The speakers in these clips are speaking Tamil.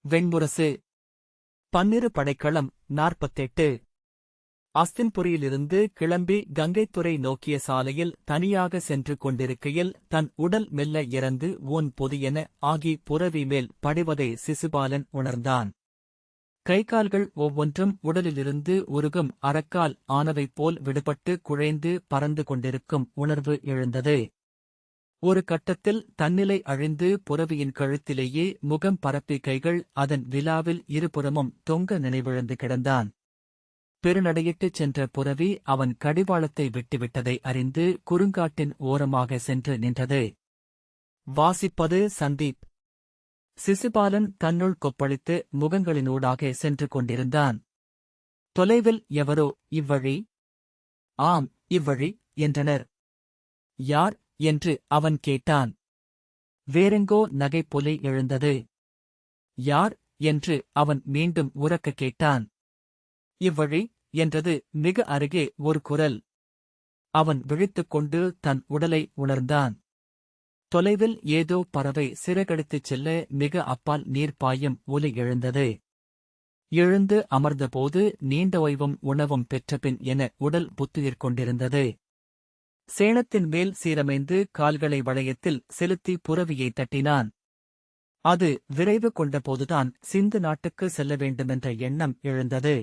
வெண்முரசு. பன்னிரு படைக்களம் 48. அஸ்தின்புரியிலிருந்து கிளம்பி கங்கைத்துறை நோக்கிய சாலையில் தனியாக சென்று கொண்டிருக்கையில் தன் உடல் மெல்ல இறந்து ஊன் பொதியென ஆகி புரவி மேல் படிவதை சிசுபாலன் உணர்ந்தான். கைகால்கள் ஒவ்வொன்றும் உடலிலிருந்து உருகும் அரக்கால் ஆனவை போல் விடுபட்டு குழைந்து பறந்து கொண்டிருக்கும் உணர்வு எழுந்தது. ஒரு கட்டத்தில் தன்னிலை அழிந்து புரவியின் கழுத்திலேயே முகம் பரப்பி கைகள் அதன் விலாவில் இருபுறமும் தொங்க நினைவிழந்து கிடந்தான். பெருநடையிட்டுச் சென்ற புரவி அவன் கடிவாளத்தை விட்டுவிட்டதை அறிந்து குறுங்காட்டின் ஓரமாக சென்று நின்றது. வாசிப்பது சந்தீப். சிசுபாலன் தன்னுள் கொப்பளித்து முகங்களினூடாக சென்று கொண்டிருந்தான். தொலைவில் எவரோ இவ்வழி, ஆம் இவ்வழி என்றனர். யார் என்று அவன் கேட்டான். வேறெங்கோ நகைப்பொலி எழுந்தது. யார் என்று அவன் மீண்டும் உரக்க கேட்டான். இவ்வழி என்றது மிக அருகே ஒரு குரல். அவன் விழித்துக் கொண்டு தன் உடலை உணர்ந்தான். தொலைவில் ஏதோ பறவை சிறகடித்துச் செல்ல மிக அப்பால் நீர் பாயும் ஒலி எழுந்தது. எழுந்து அமர்ந்தபோது நீண்ட ஓய்வும் உணவும் பெற்றபின் என உடல் புத்துயிர் கொண்டிருந்தது. சேணத்தின் மேல் சீரமைந்து கால்களை வளையத்தில் செலுத்தி புரவியை தட்டினான். அது விரைவு கொண்டபோதுதான் சிந்து நாட்டுக்கு செல்ல வேண்டுமென்ற எண்ணம் எழுந்தது.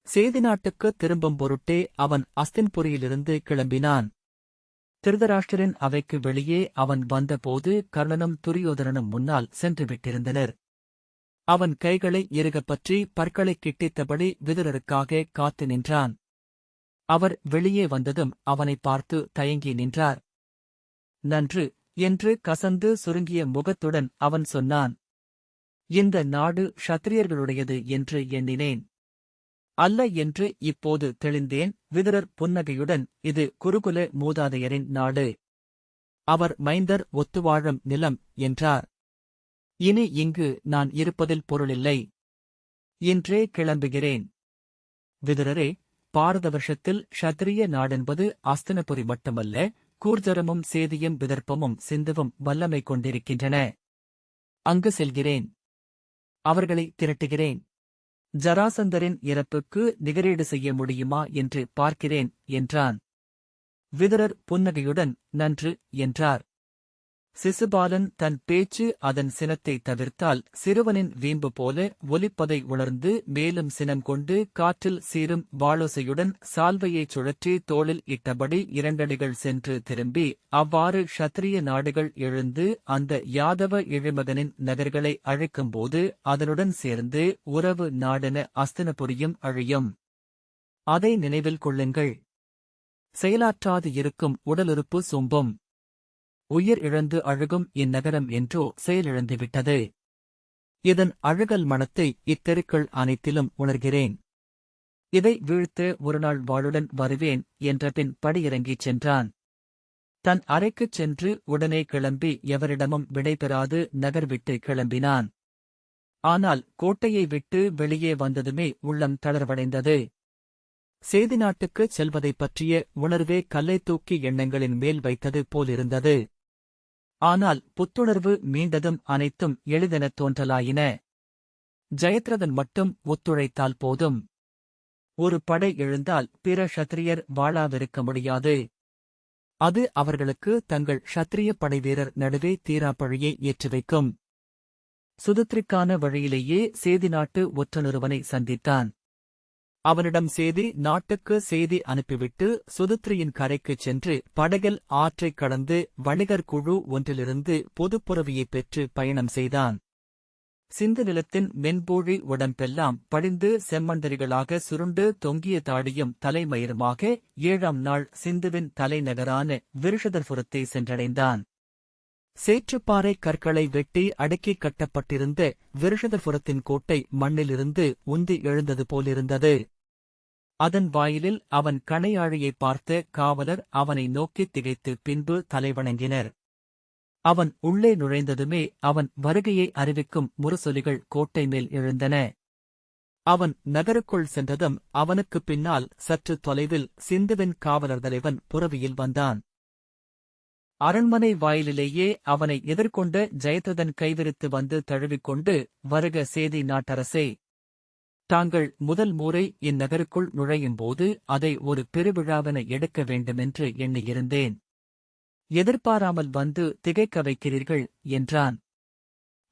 சேதி நாட்டுக்கு திரும்பும் பொருட்டே அவன் அஸ்தின்புரியிலிருந்து கிளம்பினான். திருதராஷ்டிரன் அவைக்கு வெளியே அவன் வந்தபோது கர்ணனும் துரியோதனனும் முன்னால் சென்றுவிட்டிருந்தனர். அவன் கைகளை இறுகப் பற்றி பற்களைக் கிட்டித்தபடி விதுரருக்காக காத்து நின்றான். அவர் வெளியே வந்ததும் அவனை பார்த்து தயங்கி நின்றார். நன்று என்று கசந்து சுருங்கிய முகத்துடன் அவன் சொன்னான். இந்த நாடு க்ஷத்திரியர்களுடையது என்று எண்ணினேன். அல்ல என்று இப்போது தெளிந்தேன். விதுரர் புன்னகையுடன் இது குருகுல மூதாதையரின் நாடு. அவர் மைந்தர் ஒத்துவாழும் நிலம் என்றார். இனி இங்கு நான் இருப்பதில் பொருளில்லை. இன்றே கிளம்புகிறேன். விதுரரே, பாரத வருஷத்தில் க்ஷத்திரிய நாடென்பது அஸ்தினபுரி மட்டுமல்ல, கூர்ஜரமும் சேதியும் விதர்ப்பமும் சிந்துவும் வல்லமை கொண்டிருக்கின்றன. அங்கு செல்கிறேன். அவர்களை திரட்டுகிறேன். ஜராசந்தரின் இறப்புக்கு நிகரீடு செய்ய முடியுமா என்று பார்க்கிறேன் என்றான். விதுரர் புன்னகையுடன் நன்று என்றார். சிசுபாலன் தன் பேச்சு அதன் சினத்தை தவிர்த்தால் சிறுவனின் வீம்பு போல ஒலிப்பதை உணர்ந்து மேலும் சினம் கொண்டு காற்றில் சீரும் வாளோசையுடன் சால்வையைச் சுழற்றி தோளில் இட்டபடி 2 அடிகள் சென்று திரும்பி அவ்வாறு க்ஷத்திரிய நாடுகள் எழுந்து அந்த யாதவ இழிமகனின் நகர்களை அழைக்கும்போது அதனுடன் சேர்ந்து உறவு நாடென அஸ்தினபுரியும் அழியும். அதை நினைவில் கொள்ளுங்கள். செயலாற்றாது இருக்கும் உடலுறுப்பு சொம்பும். உயிர் இழந்து அழுகும் இந்நகரம் என்றோ செயலிழந்துவிட்டது. இதன் அழுகல் மனத்தை இத்தெருக்கள் அனைத்திலும் உணர்கிறேன். இதை வீழ்த்த ஒருநாள் வாளுடன் வருவேன் என்றபின் படியிறங்கிச் சென்றான். தன் அறைக்குச் சென்று உடனே கிளம்பி எவரிடமும் விடைபெறாது நகர் விட்டு கிளம்பினான். ஆனால் கோட்டையை விட்டு வெளியே வந்ததுமே உள்ளம் தளர்வடைந்தது. சேதி நாட்டுக்குச் செல்வதைப் பற்றிய உணர்வே கல்லை தூக்கி எண்ணங்களின் மேல் வைத்தது போலிருந்தது. ஆனால் புத்துணர்வு மீண்டதும் அனைத்தும் எளிதெனத் தோன்றலாயின. ஜெயத்ரதன் மட்டும் ஒத்துழைத்தால் போதும். ஒரு படை எழுந்தால் பிற க்ஷத்திரியர் வாழாவிருக்க முடியாது. அது அவர்களுக்கு தங்கள் க்ஷத்திரிய படைவீரர் நடுவே தீராப்பழியை ஏற்றி வைக்கும். சுதத்திரிக்கான வழியிலேயே சேதி நாட்டு ஒற்றனொருவனை சந்தித்தான். அவனிடம் சேதி நாட்டுக்கு செய்தி அனுப்பிவிட்டு சுதத்திரியின் கரைக்குச் சென்று படகில் ஆற்றைக் கடந்து வணிகர் குழு ஒன்றிலிருந்து பொதுப்புறவியைப் பெற்று பயணம் செய்தான். சிந்து நிலத்தின் மென்பூழி உடம்பெல்லாம் படிந்து செம்மண்டரிகளாக சுருண்டு தொங்கிய தாடியும் தலைமயிருமாக 7ஆம் நாள் சிந்துவின் தலைநகரான விருஷதர்புரத்தை சென்றடைந்தான். சேற்றுப்பாறை கற்களை வெட்டி அடுக்கிக் கட்டப்பட்டிருந்த விருஷதர்புரத்தின் கோட்டை மண்ணிலிருந்து உந்தி எழுந்தது போலிருந்தது. அதன் வாயிலில் அவன் கணையாழியைப் பார்த்த காவலர் அவனை நோக்கித் திகைத்து பின்பு தலைவணங்கினர். அவன் உள்ளே நுழைந்ததுமே அவன் வருகையை அறிவிக்கும் முரசொலிகள் கோட்டை மேல் எழுந்தன. அவன் நகருக்குள் சென்றதும் அவனுக்குப் பின்னால் சற்று தொலைவில் சிந்துவின் காவலர் தலைவன் புரவியில் வந்தான். அரண்மனை வாயிலிலேயே அவனை எதிர்கொண்ட ஜெயத்ரதன் கைவிரித்து வந்து தழுவிக்கொண்டு, வருக சேதி நாட்டரசே. தாங்கள் முதல் முறை இந்நகருக்குள் நுழையும்போது அதை ஒரு பெருவிழாவென எடுக்க வேண்டுமென்று எண்ணியிருந்தேன். எதிர்பாராமல் வந்து திகைக்க வைக்கிறீர்கள் என்றான்.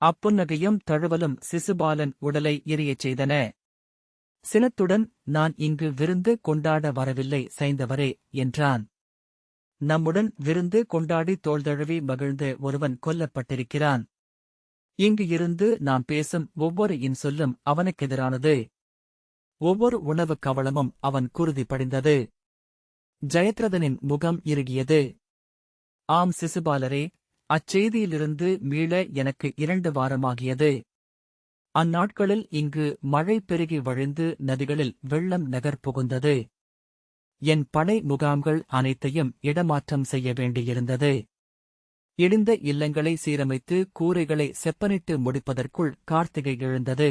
அப்புன்னகையும் தழுவலும் சிசுபாலன் உடலை எரியச் செய்தன. சினத்துடன், நான் இங்கு விருந்து கொண்டாட வரவில்லை சைந்தவரே என்றான். நம்முடன் விருந்து கொண்டாடி தோள்தழுவி மகிழ்ந்த ஒருவன் கொல்லப்பட்டிருக்கிறான். இங்கு இருந்து நாம் பேசும் ஒவ்வொரு இன்சொல்லும் அவனுக்கெதிரானது. ஒவ்வொரு உணவு கவளமும் அவன் குருதி படிந்தது. ஜெயத்ரதனின் முகம் இறுகியது. ஆம் சிசுபாலரே, அச்செய்தியிலிருந்து மீள எனக்கு 2 வாரமாகியது. அந்நாட்களில் இங்கு மழை பெருகி வழிந்து நதிகளில் வெள்ளம் நகர் புகுந்தது. என் படை முகாம்கள் அனைத்தையும் இடமாற்றம் செய்ய வேண்டியிருந்தது. இடிந்த இல்லங்களை சீரமைத்து கூரைகளை செப்பனிட்டு முடிப்பதற்குள் கார்த்திகை எழுந்தது.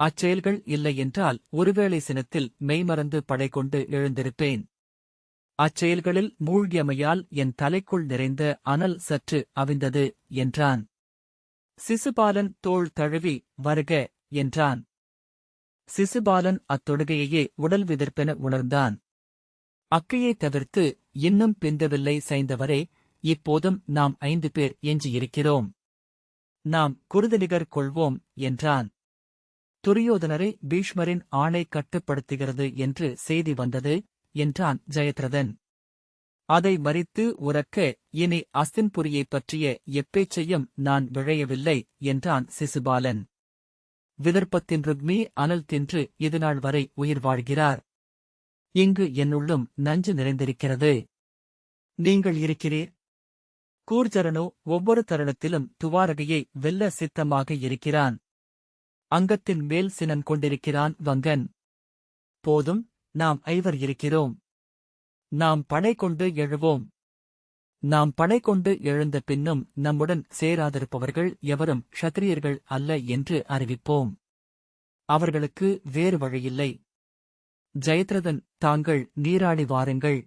அச்செயல்கள் இல்லையென்றால் ஒருவேளை சினத்தில் மெய்மறந்து படை கொண்டு எழுந்திருப்பேன். அச்செயல்களில் மூழ்கியமையால் என் தலைக்குள் நிறைந்த அனல் சற்று அவிந்தது என்றான். சிசுபாலன் தோள் தழுவி, வருக என்றான். சிசுபாலன் அத்தொடுகையையே உடல் விதிர்ப்பென உணர்ந்தான். அக்கையை தவிர்த்து இன்னும் பிந்தவில்லை சைந்தவரே, இப்போதும் நாம் 5 பேர் எஞ்சியிருக்கிறோம். நாம் குருதநிகர் கொள்வோம் என்றான். துரியோதனரை பீஷ்மரின் ஆணை கட்டுப்படுத்துகிறது என்று செய்தி வந்தது என்றான் ஜெயத்ரதன். அதை மறித்து உரக்க, இனி அஸ்தின்புரியைப் பற்றிய எப்பேச்சையும் நான் விழையவில்லை என்றான் சிசுபாலன். விதர்ப்பத்தின் ருக்மி அனல் தின்று இதுநாள் வரை உயிர் வாழ்கிறார். இங்கு என்னுள்ளும் நஞ்சு நிறைந்திருக்கிறது. நீங்கள் இருக்கிறீர். கூர்ஜரனோ ஒவ்வொரு தருணத்திலும் துவாரகையை வெல்ல சித்தமாக இருக்கிறான். அங்கத்தின் மேல் சினம் கொண்டிருக்கிறான் வங்கன். போதும், நாம் 5 இருக்கிறோம். நாம் படை கொண்டு எழுவோம். நாம் படை கொண்டு எழுந்த பின்னும் நம்முடன் சேராதிருப்பவர்கள் எவரும் க்ஷத்திரியர்கள் அல்ல என்று அறிவிப்போம். அவர்களுக்கு வேறு வழியில்லை. ஜெயத்ரதன், தாங்கள் நீராடி வாருங்கள்.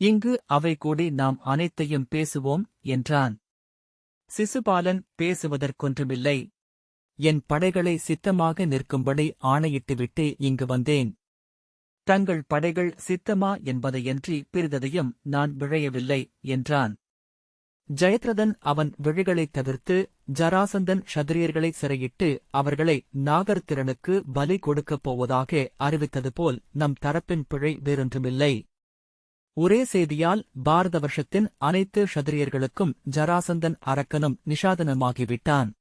இங்கு அவை கூடி நாம் அனைத்தையும் பேசுவோம் என்றான். சிசுபாலன், பேசுவதற்கொன்றுமில்லை. என் படைகளை சித்தமாக நிற்கும்படி ஆணையிட்டுவிட்டு இங்கு வந்தேன். தங்கள் படைகள் சித்தமா என்பதையன்றி பிறிததையும் நான் விழையவில்லை என்றான். ஜெயத்ரதன் அவன் விழிகளைத் தவிர்த்து, ஜராசந்தன் க்ஷத்திரியர்களை சிறையிட்டு அவர்களை நாகர்திறனுக்கு பலி கொடுக்கப் போவதாக அறிவித்தது போல் நம் தரப்பின் பிழை வேறொன்றுமில்லை. ஒரே செய்தியால் பாரத வருஷத்தின் அனைத்து க்ஷத்திரியர்களுக்கும் ஜராசந்தன் அரக்கனும் நிஷாதனமாகிவிட்டான்.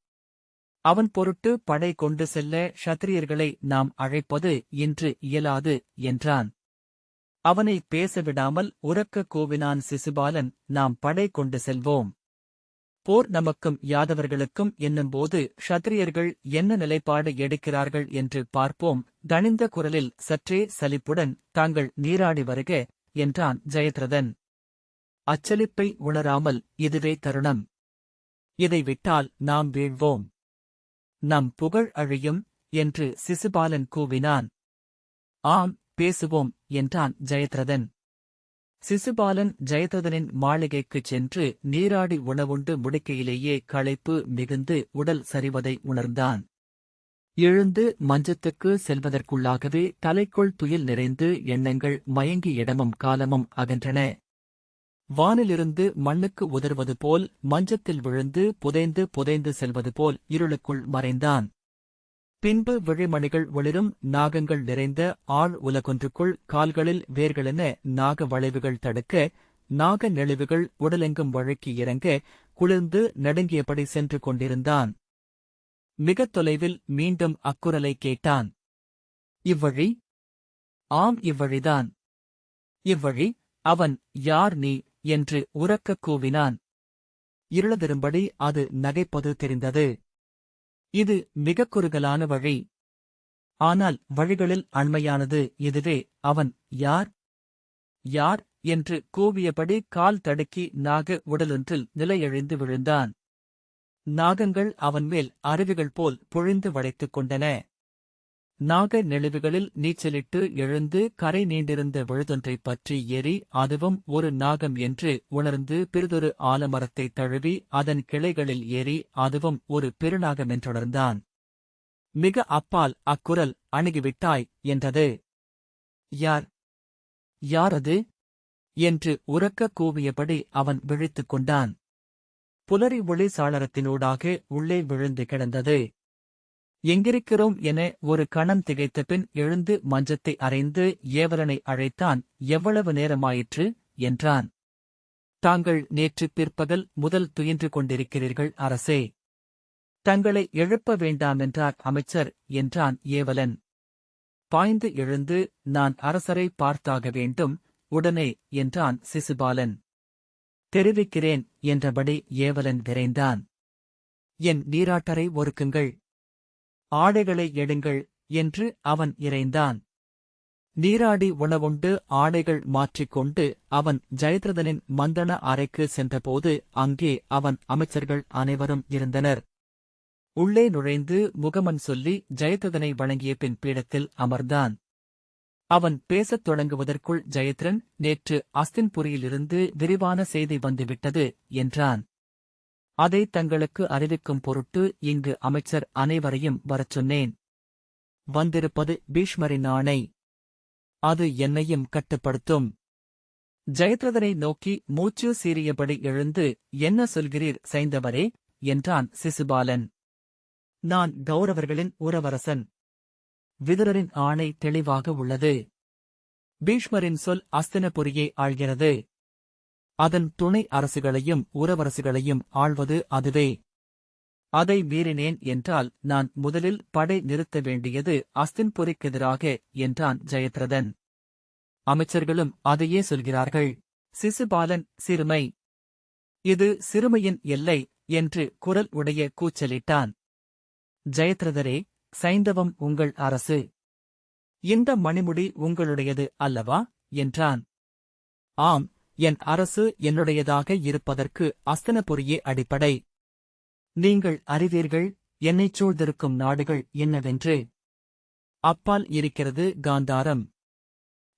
அவன் பொருட்டு படை கொண்டு செல்ல க்ஷத்திரியர்களை நாம் அழைப்பது இன்று இயலாது என்றான். அவனை பேசவிடாமல் உரக்க கூவினான் சிசுபாலன், நாம் படை கொண்டு செல்வோம். போர் நமக்கும் யாதவர்களுக்கும் என்னும்போது க்ஷத்திரியர்கள் என்ன நிலைப்பாடு எடுக்கிறார்கள் என்று பார்ப்போம். தணிந்த குரலில் சற்றே சலிப்புடன், தாங்கள் நீராடி வருக என்றான் ஜெயத்ரதன். அச்சலிப்பை உணராமல், இதுவே தருணம். இதை விட்டால் நாம் வீழ்வோம். நம் புகழ் அழியும் என்று சிசுபாலன் கூவினான். ஆம், பேசுவோம் என்றான் ஜெயத்ரதன். சிசுபாலன் ஜெயத்ரதனின் மாளிகைக்குச் சென்று நீராடி உணவுண்டு முடிக்கையிலேயே களைப்பு மிகுந்து உடல் சரிவதை உணர்ந்தான். எழுந்து மஞ்சத்துக்கு செல்வதற்குள்ளாகவே தலைக்குள் துயில் நிறைந்து எண்ணங்கள் மயங்கி இடமும் காலமும் அகன்றன. வானிலிருந்து மண்ணுக்கு உதறுவது போல் மஞ்சத்தில் விழுந்து புதைந்து புதைந்து செல்வது போல் இருளுக்குள் மறைந்தான். பின்பு விழிமணிகள் ஒளிரும் நாகங்கள் நிறைந்த ஆழ் உலகொன்றுக்குள் கால்களில் வேர்களென நாக வளைவுகள் தடுக்க, நாக நெளிவுகள் உடலெங்கும் வழுக்கி இறங்க, குளிர்ந்து நடுங்கியபடி சென்று கொண்டிருந்தான். மிகத் தொலைவில் மீண்டும் அக்குரலை கேட்டான். இவ்வழி? ஆம், இவ்வழிதான். இவ்வழி. அவன், யார் நீ என்று உரக்கக் கூவினான். இருளதிரும்படி அது நகைப்பது தெரிந்தது. இது மிகக் குறுகலான வழி. ஆனால் வழிகளில் அண்மையானது இதுவே. அவன், யார்? யார் என்று கூவியபடி கால் தடுக்கி நாக உடலொன்றில் நிலையழிந்து விழுந்தான். நாகங்கள் அவன்மேல் அருவிகள் போல் பொழிந்து வளைத்துக் கொண்டன. நாக நெளிவுகளில் நீச்சலிட்டு எழுந்து கரை நீண்டிருந்த விழுதொன்றைப் பற்றி ஏறி அதுவும் ஒரு நாகம் என்று உணர்ந்து பிறிதொரு ஆலமரத்தைத் தழுவி அதன் கிளைகளில் ஏறி அதுவும் ஒரு பெருநாகமென்றொடர்ந்தான். மிக அப்பால் அக்குரல் அணுகிவிட்டாய் என்றது. யார் யாரது என்று உரக்க கூவியபடி அவன் விழித்துக் கொண்டான். புலரி ஒளி சாளரத்தினூடாக உள்ளே விழுந்து கிடந்தது. எங்கிருக்கிறோம் என ஒரு கணம் திகைத்தபின் எழுந்து மஞ்சத்தை அறைந்து ஏவலனை அழைத்தான். எவ்வளவு நேரமாயிற்று என்றான். தாங்கள் நேற்று பிற்பகல் முதல் துயின்று கொண்டிருக்கிறீர்கள் அரசே. தங்களை எழுப்ப வேண்டாமென்றார் அமைச்சர் என்றான் ஏவலன். பாய்ந்து எழுந்து நான் அரசரை பார்த்தாக வேண்டும் உடனே என்றான் சிசுபாலன். தெரிவிக்கிறேன் என்றபடி ஏவலன் விரைந்தான். என் நீராட்டரை ஒருக்குங்கள், ஆடைகளை எடுங்கள் என்று அவன் இறைந்தான். நீராடி உணவுண்டு ஆடைகள் மாற்றிக்கொண்டு அவன் ஜெயத்ரதனின் மந்தன அறைக்கு சென்றபோது அங்கே அவன் அமைச்சர்கள் அனைவரும் இருந்தனர். உள்ளே நுழைந்து முகமன் சொல்லி ஜெயத்ரதனை வணங்கிய பின் பீடத்தில் அமர்ந்தான். அவன் பேசத் தொடங்குவதற்குள் ஜெயத்ரன் நேற்று அஸ்தின்புரியிலிருந்து விரிவான செய்தி வந்துவிட்டது என்றான். அதை தங்களுக்கு அறிவிக்கும் பொருட்டு இங்கு அமைச்சர் அனைவரையும் வரச் சொன்னேன். வந்திருப்பது பீஷ்மரின் ஆணை. அது என்னையும் கட்டுப்படுத்தும். ஜெயத்ரதனை நோக்கி மூச்சு சீறியபடி எழுந்து என்ன சொல்கிறீர் சைந்தவரே என்றான் சிசுபாலன். நான் கௌரவர்களின் உறவரசன். விதுரரின் ஆணை தெளிவாக உள்ளது. பீஷ்மரின் சொல் அஸ்தினபுரியை ஆள்கிறது. அதன் துணை அரசுகளையும் உறவரசுகளையும் ஆள்வது அதுவே. அதை மீறினேன் என்றால் நான் முதலில் படை நிறுத்த வேண்டியது அஸ்தின்புரிக்கெதிராக என்றான் ஜெயத்ரதன். அமைச்சர்களும் அதையே சொல்கிறார்கள். சிசுபாலன் சிறுமை. இது சிறுமையின் எல்லை என்று குரல் உடைய கூச்சலிட்டான். ஜெயத்ரதரே, சைந்தவம் உங்கள் அரசு. இந்த மணிமுடி உங்களுடையது அல்லவா என்றான். ஆம், என் அரசு என்னுடையதாக இருப்பதற்கு அஸ்தினபுரியே அடிப்படை. நீங்கள் அறிவீர்கள் என்னைச் சூழ்ந்திருக்கும் நாடுகள் என்னவென்று. அப்பால் இருக்கிறது காந்தாரம்.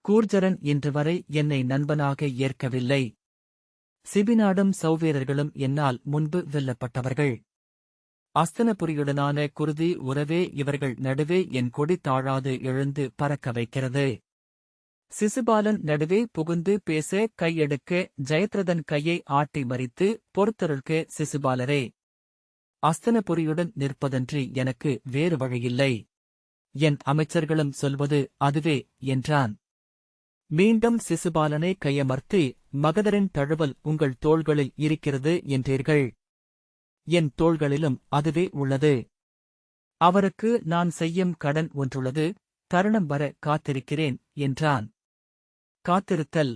கூர்ஜரன் இன்று வரை என்னை நண்பனாக ஏற்கவில்லை. சிபிநாடும் சௌவேரர்களும் என்னால் முன்பு வெல்லப்பட்டவர்கள். அஸ்தினபுரியுடனான குருதி உறவே இவர்கள் நடுவே என் கொடி தாழாது எழுந்து பறக்க வைக்கிறது. சிசுபாலன் நடுவே புகுந்து பேச கையெடுக்க ஜெயத்ரதன் கையை ஆட்டி மறித்து பொறுத்தருள்க சிசுபாலரே. அஸ்தினபுரியுடன் நிற்பதன்றி எனக்கு வேறு வழியில்லை. என் அமைச்சர்களும் சொல்வது அதுவே என்றான். மீண்டும் சிசுபாலனை கையமர்த்தி மகதரின் தழுவல் உங்கள் தோள்களில் இருக்கிறது என்றீர்கள். என் தோள்களிலும் அதுவே உள்ளது. அவருக்கு நான் செய்யும் கடன் ஒன்றுள்ளது. தருணம் வர காத்திருக்கிறேன் என்றான். காத்திருத்தல்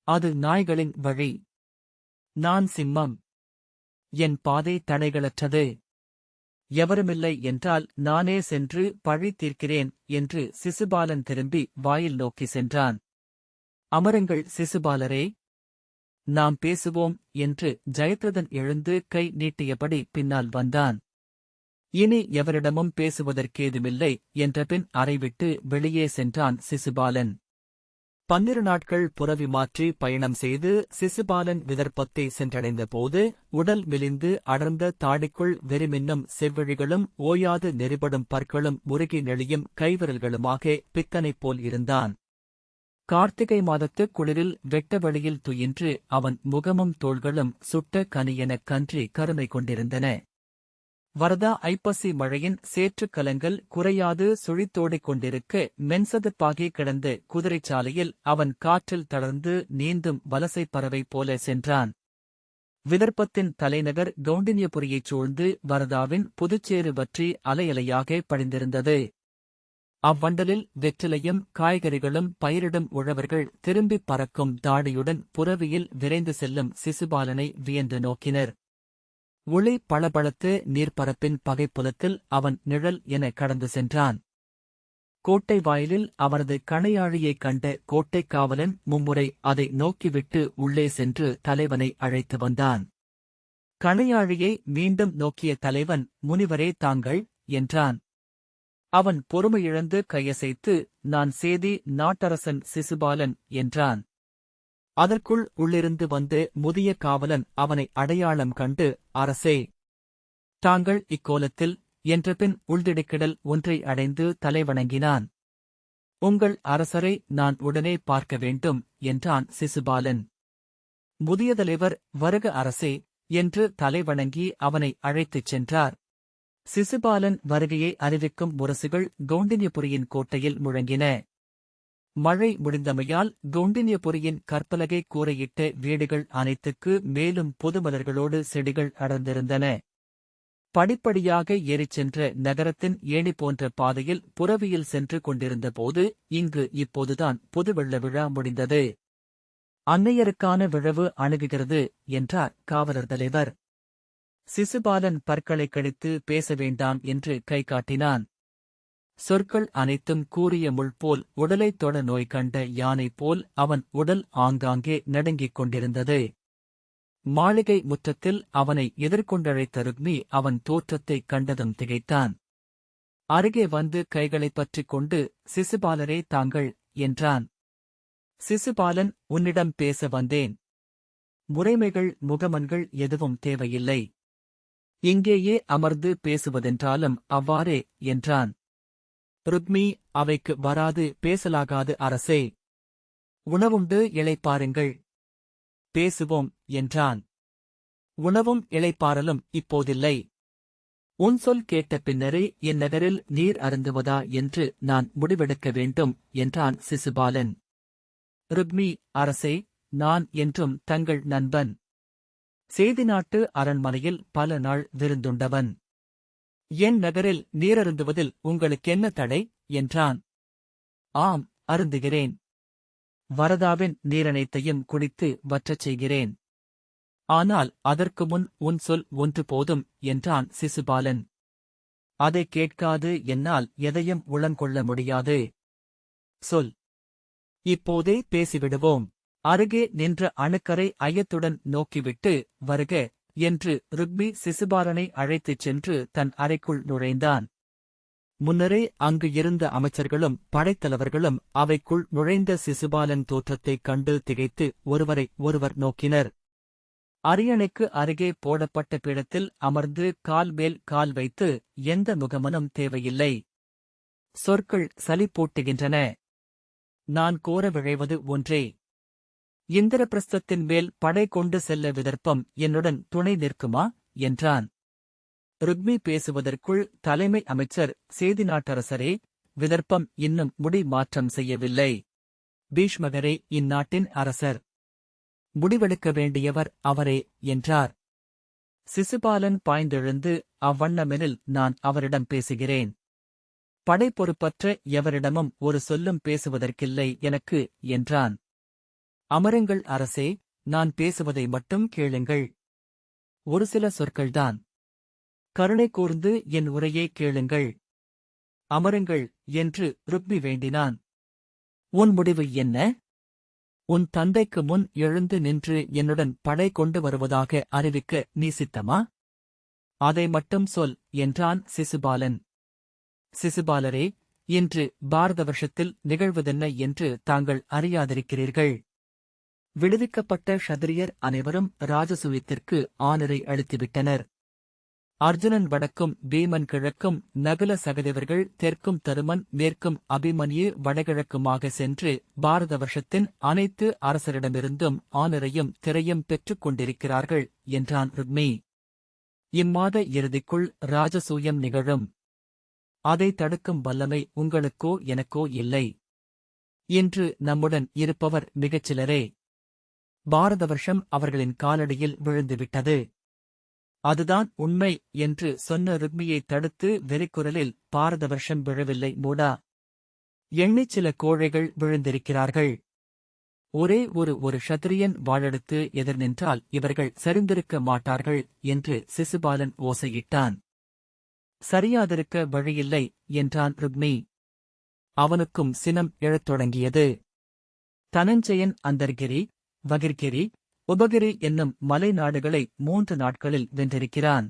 அது நாய்களின் வழி. நான் சிம்மம். என் பாதை தடைகளற்றது. எவருமில்லை என்றால் நானே சென்று பழி தீர்க்கிறேன் என்று சிசுபாலன் திரும்பி வாயில் நோக்கி சென்றான். அமருங்கள் சிசுபாலரே, நாம் பேசுவோம் என்று ஜெயத்ரதன் எழுந்து கை நீட்டியபடி பின்னால் வந்தான். இனி எவரிடமும் பேசுவதற்கேதுமில்லை என்றபின் அறைவிட்டு வெளியே சென்றான் சிசுபாலன். 12 நாட்கள் புரவி மாற்றி பயணம் செய்து சிசுபாலன் விதர்ப்பத்தை சென்றடைந்தபோது உடல் மெலிந்து அடர்ந்த தாடிக்குள் வெறிமின்னும் செவ்விழிகளும் ஓயாது நெறிபடும் பற்களும் முருகி நெளியும் கைவிரல்களுமாக பித்தனைப் போல் இருந்தான். கார்த்திகை மாதத்துக் குளிரில் வெட்ட வெளியில் துயின்று அவன் முகமும் தோள்களும் சுட்ட கனியெனக் கன்றி கருமை கொண்டிருந்தன. வரதா ஐப்பசி மழையின் சேற்றுக் கலங்கள் குறையாது சுழித்தோடிக் கொண்டிருக்க மென்சதுப்பாகி கிடந்த குதிரைச்சாலையில் அவன் காற்றில் தளர்ந்து நீந்தும் வலசைப் பறவை போல சென்றான். விதர்ப்பத்தின் தலைநகர் கௌண்டின்யபுரியைச் சூழ்ந்து வரதாவின் புதுச்சேறு வற்றி அலையலையாக படிந்திருந்தது. அவ்வண்டலில் வெற்றிலையும் காய்கறிகளும் பயிரிடும் உழவர்கள் திரும்பிப் பறக்கும் தாடியுடன் புரவியில் விரைந்து செல்லும் சிசுபாலனை வியந்து நோக்கினர். ஒளி பளபளத்து நீர்ப்பரப்பின் பகைப்புலத்தில் அவன் நிழல் என கடந்து சென்றான். கோட்டை வாயிலில் அவனது கணையாழியைக் கண்ட கோட்டைக் காவலன் மும்முறை அதை நோக்கிவிட்டு உள்ளே சென்று தலைவனை அழைத்து வந்தான். கணையாழியை மீண்டும் நோக்கிய தலைவன், முனிவரே தாங்கள் என்றான். அவன் பொறுமையிழந்து கையசைத்து, நான் சேதி நாட்டரசன் சிசுபாலன் என்றான். அதற்குள் உள்ளிருந்து வந்து முதிய காவலன் அவனை அடையாளம் கண்டு, அரசே, தாங்கள் இக்கோலத்தில் என்றபின் உள்திடுக்கிடல் ஒன்றை அடைந்து தலைவணங்கினான். உங்கள் அரசரை நான் உடனே பார்க்க வேண்டும் என்றான் சிசுபாலன். முதிய தலைவர், வருக அரசே என்று தலைவணங்கி அவனை அழைத்துச் சென்றார். சிசுபாலன் வருகையை அறிவிக்கும் முரசுகள் கௌண்டின்யபுரியின் கோட்டையில் முழங்கின. மழை முடிந்தமையால் கௌண்டின்யபுரியின் கற்பலகை கூரையிட்ட வீடுகள் அனைத்துக்கு மேலும் புதுமலர்களோடு செடிகள் அடர்ந்திருந்தன. படிப்படியாக ஏறிச் சென்ற நகரத்தின் ஏணி போன்ற பாதையில் புறவியில் சென்று கொண்டிருந்தபோது இங்கு இப்போதுதான் புது வெள்ள விழா முடிந்தது. அன்னையருக்கான விழவு அணுகுகிறது என்றார் காவலர் தலைவர். சிசுபாலன் பற்களை கடித்து பேச வேண்டாம் என்று கை காட்டினான். சொற்கள் அனைத்தும் கூறிய முள் போல் உடலைத் தொட நோய் கண்ட யானை போல் அவன் உடல் ஆங்காங்கே நடுங்கிக் கொண்டிருந்தது. மாளிகை முற்றத்தில் அவனை எதிர்கொண்டழைத்த ருக்மி அவன் தோற்றத்தைக் கண்டதும் திகைத்தான். அருகே வந்து கைகளைப் பற்றிக் கொண்டு, சிசுபாலரே தாங்கள் என்றான். சிசுபாலன், உன்னிடம் பேச வந்தேன். முறைமைகள் முகமன்கள் எதுவும் தேவையில்லை. இங்கேயே அமர்ந்து பேசுவதென்றாலும் அவ்வாறே என்றான். ருக்மி, அவைக்கு வராது பேசலாகாது அரசே. உணவுண்டு இளைப்பாருங்கள். பேசுவோம் என்றான். உணவும் இளைப்பாறலும் இப்போதில்லை. உன் சொல் கேட்ட பின்னரே என் நகரில் நீர் அருந்துவதா என்று நான் முடிவெடுக்க வேண்டும் என்றான் சிசுபாலன். ருக்மி, அரசே, நான் என்றும் தங்கள் நண்பன். சேதி நாட்டு அரண்மனையில் பல நாள் விருந்துண்டவன். என் நகரில் நீரருந்துவதில் உங்களுக்கென்ன தடை என்றான். ஆம், அருந்துகிறேன். வரதாவின் நீரனைத்தையும் குடித்து வற்றச் செய்கிறேன். ஆனால் அதற்கு முன் உன் சொல் ஒன்று போதும் என்றான் சிசுபாலன். அதைக் கேட்காது என்னால் எதையும் உளங்கொள்ள முடியாது. சொல். இப்போதே பேசிவிடுவோம். அருகே நின்ற அணுக்கரை ஐயத்துடன் நோக்கிவிட்டு, வருக என்று ருக்மி சிசுபாலனை அழைத்துச் சென்று தன் அறைக்குள் நுழைந்தான். முன்னரே அங்கு இருந்த அமைச்சர்களும் படைத்தலைவர்களும் அவைக்குள் நுழைந்த சிசுபாலன் தோற்றத்தைக் கண்டு திகைத்து ஒருவரை ஒருவர் நோக்கினர். அரியணைக்கு அருகே போடப்பட்ட பீடத்தில் அமர்ந்து கால் மேல் கால் வைத்து, எந்த முகமனும் தேவையில்லை. சொற்கள் சலிப்பூட்டுகின்றன. நான் கோர விழைவது ஒன்றே. இந்திரபிரஸ்தத்தின் மேல் படை கொண்டு செல்ல விதர்ப்பம் என்னுடன் துணை நிற்குமா என்றான். ருக்மி பேசுவதற்குள் தலைமை அமைச்சர், சேதி நாட்டரசரே, விதர்ப்பம் இன்னும் முடி மாற்றம் செய்யவில்லை. பீஷ்மகரே இந்நாட்டின் அரசர். முடிவெடுக்க வேண்டியவர் அவரே என்றார். சிசுபாலன் பாய்ந்தெழுந்து, அவ்வண்ணமெனில் நான் அவரிடம் பேசுகிறேன். படை பொறுப்பற்ற எவரிடமும் ஒரு சொல்லும் பேசுவதற்கில்லை எனக்கு என்றான். அமருங்கள் அரசே, நான் பேசுவதை மட்டும் கேளுங்கள். ஒரு சில சொற்கள்தான். கருணை கூர்ந்து என் உரையை கேளுங்கள். அமருங்கள் என்று ருக்மி வேண்டினான். உன் முடிவு என்ன? உன் தந்தைக்கு முன் எழுந்து நின்று என்னுடன் படை கொண்டு வருவதாக அறிவிக்க நீ சித்தமா? அதை மட்டும் சொல் என்றான் சிசுபாலன். சிசுபாலரே, இன்று பாரத வருஷத்தில் நிகழ்வதென்ன என்று தாங்கள் அறியாதிருக்கிறீர்கள். விடுவிக்கப்பட்ட க்ஷத்திரியர் அனைவரும் ராஜசூயத்திற்கு ஆணரை அளித்துவிட்டனர். அர்ஜுனன் வடக்கும் பீமன் கிழக்கும் நகுல சகதேவர்கள் தெற்கும் தருமன் மேற்கும் அபிமன்யு வடகிழக்குமாக சென்று பாரத வருஷத்தின் அனைத்து அரசரிடமிருந்தும் ஆணரையும் திரையும் பெற்றுக் கொண்டிருக்கிறார்கள் என்றான் ருக்மி. இம்மாத இறுதிக்குள் ராஜசூயம் நிகழும். அதை தடுக்கும் வல்லமை உங்களுக்கோ எனக்கோ இல்லை. இன்று நம்முடன் இருப்பவர் மிகச் சிலரே. பாரத வருஷம் அவர்களின் காலடியில் விழுந்துவிட்டது. அதுதான் உண்மை என்று சொன்ன ருக்மியை தடுத்து வெறிக்குரலில், பாரத வருஷம் விழவில்லை மூடா. எண்ணிச் சில கோழைகள் விழுந்திருக்கிறார்கள். ஒரே ஒரு க்ஷத்திரியன் வாழெடுத்து எதிர் நின்றால் இவர்கள் சரிந்திருக்க மாட்டார்கள் என்று சிசுபாலன் ஓசையிட்டான். சரியாதிருக்க வழியில்லை என்றான் ருக்மி. அவனுக்கும் சினம் எழத் தொடங்கியது. தனஞ்சயன் அந்தர்கிரி, வகிர்கிரி, உபகிரி என்னும் மலை நாடுகளை 3 நாட்களில் வென்றிருக்கிறான்.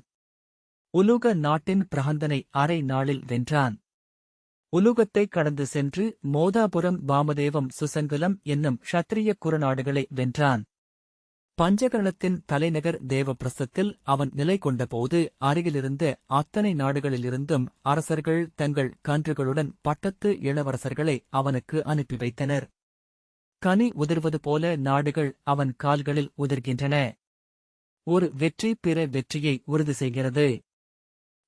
உலுக நாட்டின் பிரஹந்தனை அரை நாளில் வென்றான். உலுகத்தை கடந்து சென்று மோதாபுரம் வாமதேவம் சுசங்கலம் என்னும் க்ஷத்திரிய குறுநாடுகளை வென்றான். பஞ்சகரணத்தின் தலைநகர் தேவப்பிரஸ்தத்தில் அவன் நிலை கொண்டபோது அருகிலிருந்த அத்தனை நாடுகளிலிருந்தும் அரசர்கள் தங்கள் கன்றுகளுடன் பட்டத்து இளவரசர்களை அவனுக்கு அனுப்பி வைத்தனர். கனி உதிர்வது போல நாடுகள் அவன் கால்களில் உதிர்கின்றன. ஒரு வெற்றி பிற வெற்றியை உறுதி செய்கிறது.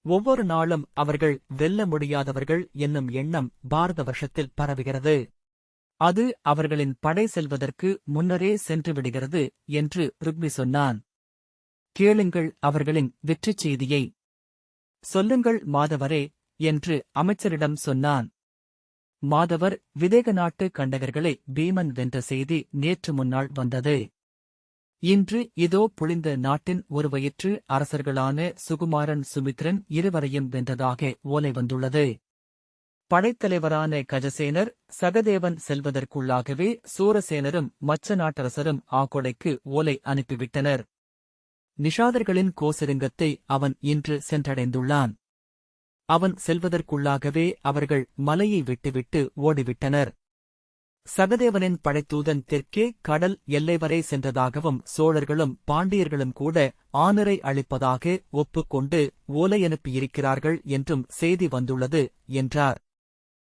ஒவ்வொரு நாளும் அவர்கள் வெல்ல முடியாதவர்கள் என்னும் எண்ணம் பாரத வருஷத்தில் பரவுகிறது. அது அவர்களின் படை செல்வதற்கு முன்னரே சென்று விடுகிறது என்று ருக்மி சொன்னான். கேளுங்கள் அவர்களின் வெற்றிச் செய்தியை. சொல்லுங்கள் மாதவரே என்று அமைச்சரிடம் சொன்னான். மாதவர் விதேக நாட்டு கண்டகர்களை பீமன் வென்ற செய்தி நேற்று முன்னாள் வந்தது. இன்று இதோ புளிந்த நாட்டின் ஒரு வயிற்று அரசர்களான சுகுமாரன் சுமித்ரன் இருவரையும் வென்றதாக ஓலை வந்துள்ளது. படைத்தலைவரான கஜசேனர் சகதேவன் செல்வதற்குள்ளாகவே சூரசேனரும் மச்ச நாட்டரசரும் ஆகொடைக்கு ஓலை அனுப்பிவிட்டனர். நிஷாதர்களின் கோசரிங்கத்தை அவன் இன்று சென்றடைந்துள்ளான். அவன் செல்வதற்குள்ளாகவே அவர்கள் மலையை விட்டுவிட்டு ஓடிவிட்டனர். சகதேவனின் படைத்தூதன் தெற்கே கடல் எல்லை வரை சென்றதாகவும் சோழர்களும் பாண்டியர்களும் கூட ஆணரை அளிப்பதாக ஒப்புக்கொண்டு ஓலை அனுப்பியிருக்கிறார்கள் என்றும் செய்தி வந்துள்ளது என்றார்.